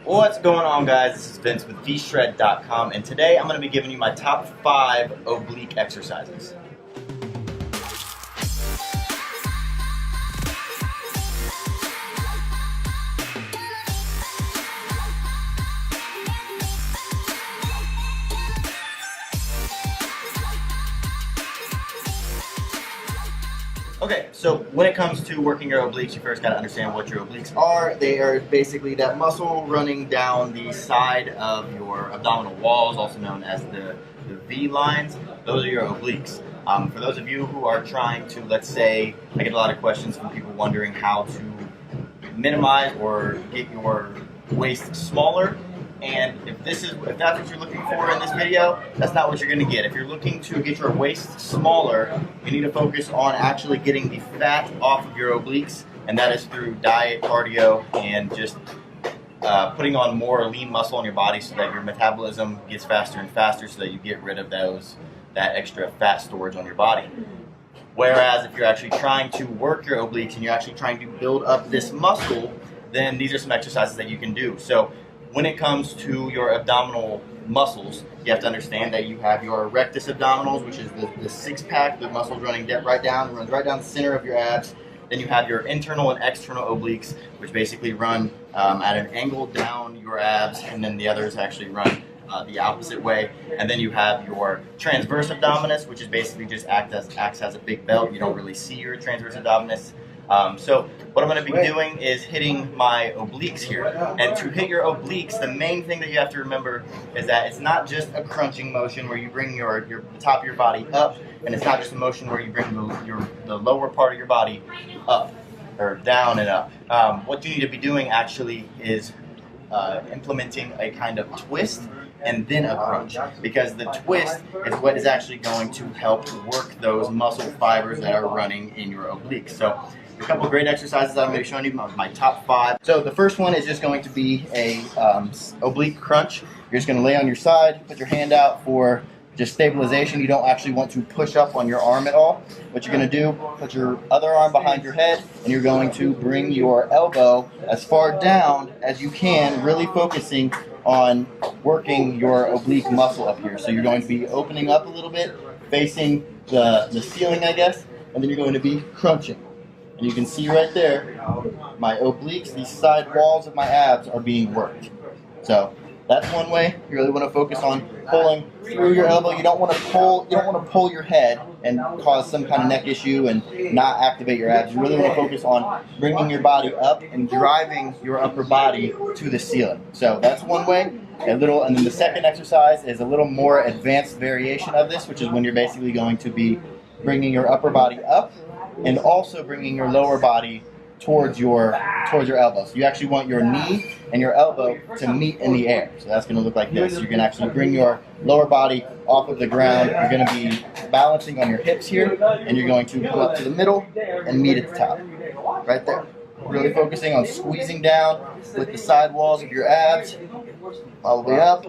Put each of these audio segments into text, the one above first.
What's going on, guys? This is Vince with vshred.com, and today I'm going to be giving you my top 5 oblique exercises. Okay, so when it comes to working your obliques, you first got to understand what your obliques are. They are basically that muscle running down the side of your abdominal walls, also known as the V lines. Those are your obliques. For those of you who are trying to, let's say, I get a lot of questions from people wondering how to minimize or get your waist smaller. And if that's what you're looking for in this video, that's not what you're going to get. If you're looking to get your waist smaller, you need to focus on actually getting the fat off of your obliques, and that is through diet, cardio, and just putting on more lean muscle on your body so that your metabolism gets faster and faster so that you get rid of that extra fat storage on your body. Whereas if you're actually trying to work your obliques and you're actually trying to build up this muscle, then these are some exercises that you can do. So when it comes to your abdominal muscles, you have to understand that you have your rectus abdominals, which is the six-pack, the muscles runs right down the center of your abs. Then you have your internal and external obliques, which basically run at an angle down your abs, and then the others actually run the opposite way. And then you have your transverse abdominis, which is basically just acts as a big belt. You don't really see your transverse abdominis. So what I'm going to be doing is hitting my obliques here. And to hit your obliques, the main thing that you have to remember is that it's not just a crunching motion where you bring the top of your body up, and it's not just a motion where you bring the lower part of your body up or down and up. What you need to be doing actually is implementing a kind of twist and then a crunch, because the twist is what is actually going to help work those muscle fibers that are running in your obliques. So a couple of great exercises that I'm going to be showing you, my top 5. So the first one is just going to be a oblique crunch. You're just going to lay on your side, put your hand out for just stabilization. You don't actually want to push up on your arm at all. What you're going to do, put your other arm behind your head, and you're going to bring your elbow as far down as you can, really focusing on working your oblique muscle up here. So you're going to be opening up a little bit, facing the ceiling, I guess, and then you're going to be crunching. And you can see right there, my obliques, these side walls of my abs are being worked. So that's one way. You really want to focus on pulling through your elbow. You don't want to pull your head and cause some kind of neck issue and not activate your abs. You really want to focus on bringing your body up and driving your upper body to the ceiling. So that's one way. And then the second exercise is a little more advanced variation of this, which is when you're basically going to be bringing your upper body up and also bringing your lower body towards your elbow. So you actually want your knee and your elbow to meet in the air. So that's going to look like this. You're going to actually bring your lower body off of the ground. You're going to be balancing on your hips here, and you're going to come up to the middle and meet at the top. Right there. Really focusing on squeezing down with the side walls of your abs, all the way up,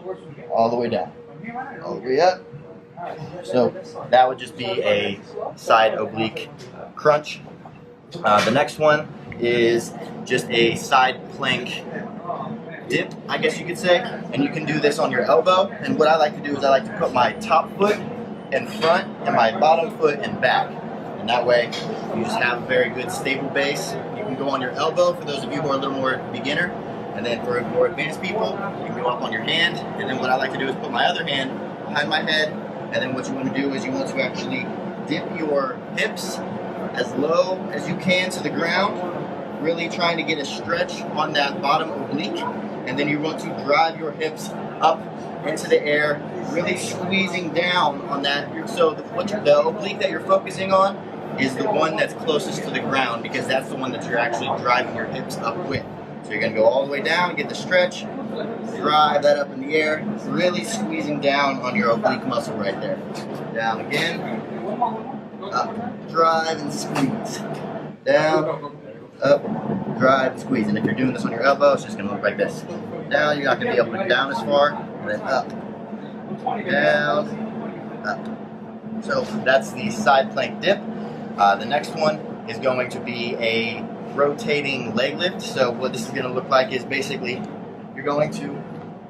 all the way down, all the way up. So that would just be a side oblique crunch. The next one is just a side plank dip, I guess you could say, and you can do this on your elbow. And what I like to do is I like to put my top foot in front and my bottom foot in back, and that way you just have a very good stable base. You can go on your elbow for those of you who are a little more beginner, and then for more advanced people you can go up on your hand. And then what I like to do is put my other hand behind my head, and then what you want to do is you want to actually dip your hips as low as you can to the ground, really trying to get a stretch on that bottom oblique, and then you want to drive your hips up into the air, really squeezing down on that. So the oblique that you're focusing on is the one that's closest to the ground, because that's the one that you're actually driving your hips up with. So you're going to go all the way down, get the stretch, drive that up in the air, really squeezing down on your oblique muscle right there. Down again, up, drive and squeeze. Down, up, drive and squeeze. And if you're doing this on your elbow, it's just going to look like this. Down, you're not going to be able to go down as far, and then up, down, up. So that's the side plank dip. The next one is going to be a rotating leg lift. So what this is going to look like is basically you're going to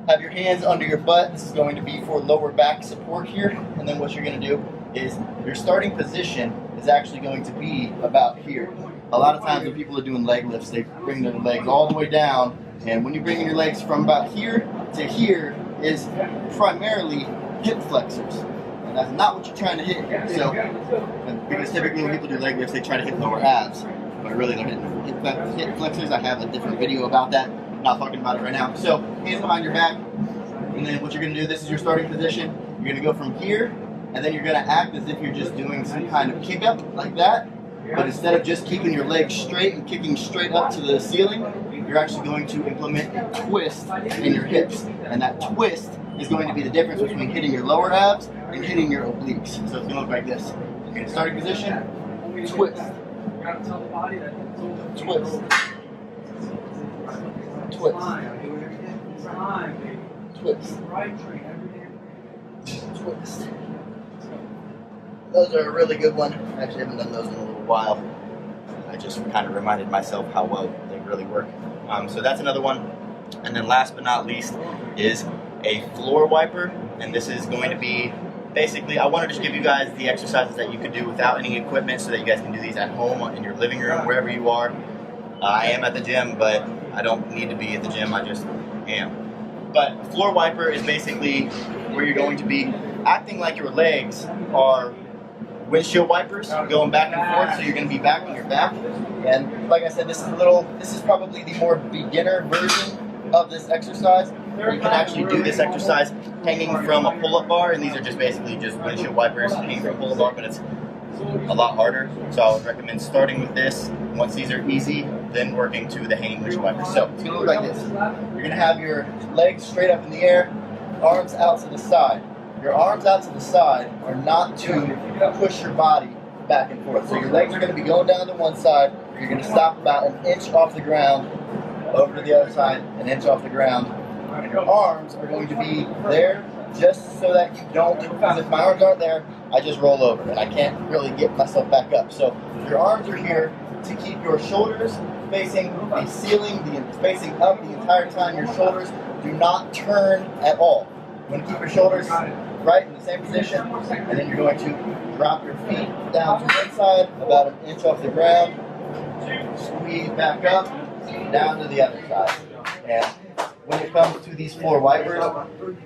have your hands under your butt. This is going to be for lower back support here. And then what you're going to do is your starting position is actually going to be about here. A lot of times when people are doing leg lifts, they bring their legs all the way down. And when you bring your legs from about here to here is primarily hip flexors. And that's not what you're trying to hit. So, because typically when people do leg lifts, they try to hit lower abs. But really they're hitting hip flexors. I have a different video about that. I'm not talking about it right now. So, hands behind your back. And then what you're going to do, this is your starting position. You're going to go from here, and then you're going to act as if you're just doing some kind of kick up like that. But instead of just keeping your legs straight and kicking straight up to the ceiling, you're actually going to implement a twist in your hips. And that twist is going to be the difference between hitting your lower abs and hitting your obliques. So it's going to look like this. You're going to starting position, twist. Twist. Twist. Twist. Twist. Those are a really good one. I actually haven't done those in a little while. I just kind of reminded myself how well they really work. So that's another one. And then last but not least is a floor wiper. And this is going to be basically, I wanted to just give you guys the exercises that you could do without any equipment so that you guys can do these at home, in your living room, wherever you are. I am at the gym, but I don't need to be at the gym, I just am. But a floor wiper is basically where you're going to be acting like your legs are windshield wipers going back and forth, so you're going to be back on your back. And like I said, this is probably the more beginner version of this exercise. You can actually do this exercise hanging from a pull-up bar, and these are just basically just windshield wipers hanging from a pull-up bar, but it's a lot harder. So I would recommend starting with this. Once these are easy, then working to the hanging windshield wipers. So it's going to look like this. You're going to have your legs straight up in the air, arms out to the side. Your arms out to the side are not to push your body back and forth. So your legs are going to be going down to one side. You're going to stop about an inch off the ground, over to the other side, an inch off the ground. And your arms are going to be there just so that you don't, because if my arms aren't there, I just roll over and I can't really get myself back up. So your arms are here to keep your shoulders facing the ceiling, facing up the entire time. Your shoulders do not turn at all. You want to keep your shoulders right in the same position, and then you're going to drop your feet down to one side, about an inch off the ground, squeeze back up, down to the other side. And when it comes to these floor wipers,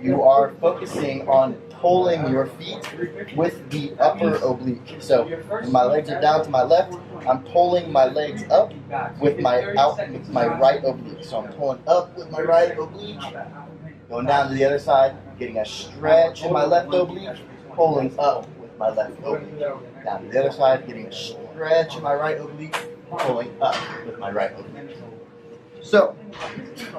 you are focusing on pulling your feet with the upper oblique. So when my legs are down to my left, I'm pulling my legs up with my right oblique. So I'm pulling up with my right oblique, going down to the other side, getting a stretch in my left oblique, pulling up with my left oblique. Down to the other side, getting a stretch in my right oblique, pulling up with my right oblique. So,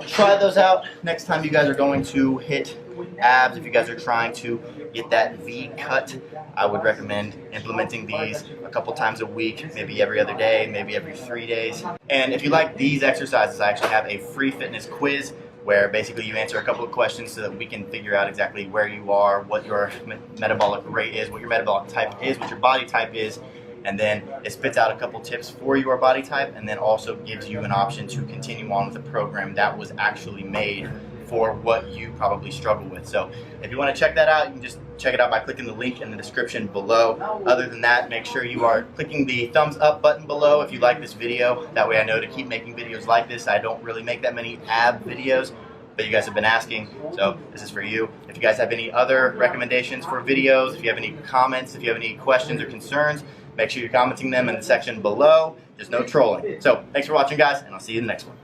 try those out next time you guys are going to hit abs. If you guys are trying to get that V cut, I would recommend implementing these a couple times a week, maybe every other day, maybe every 3 days. And if you like these exercises, I actually have a free fitness quiz where basically you answer a couple of questions so that we can figure out exactly where you are, what your metabolic rate is, what your metabolic type is, what your body type is, and then it spits out a couple tips for your body type, and then also gives you an option to continue on with a program that was actually made for what you probably struggle with. So if you want to check that out, you can just check it out by clicking the link in the description below. Other than that, make sure you are clicking the thumbs up button below if you like this video. That way I know to keep making videos like this. I don't really make that many ab videos, but you guys have been asking, so this is for you. If you guys have any other recommendations for videos, if you have any comments, if you have any questions or concerns, make sure you're commenting them in the section below. Just no trolling. So thanks for watching, guys, and I'll see you in the next one.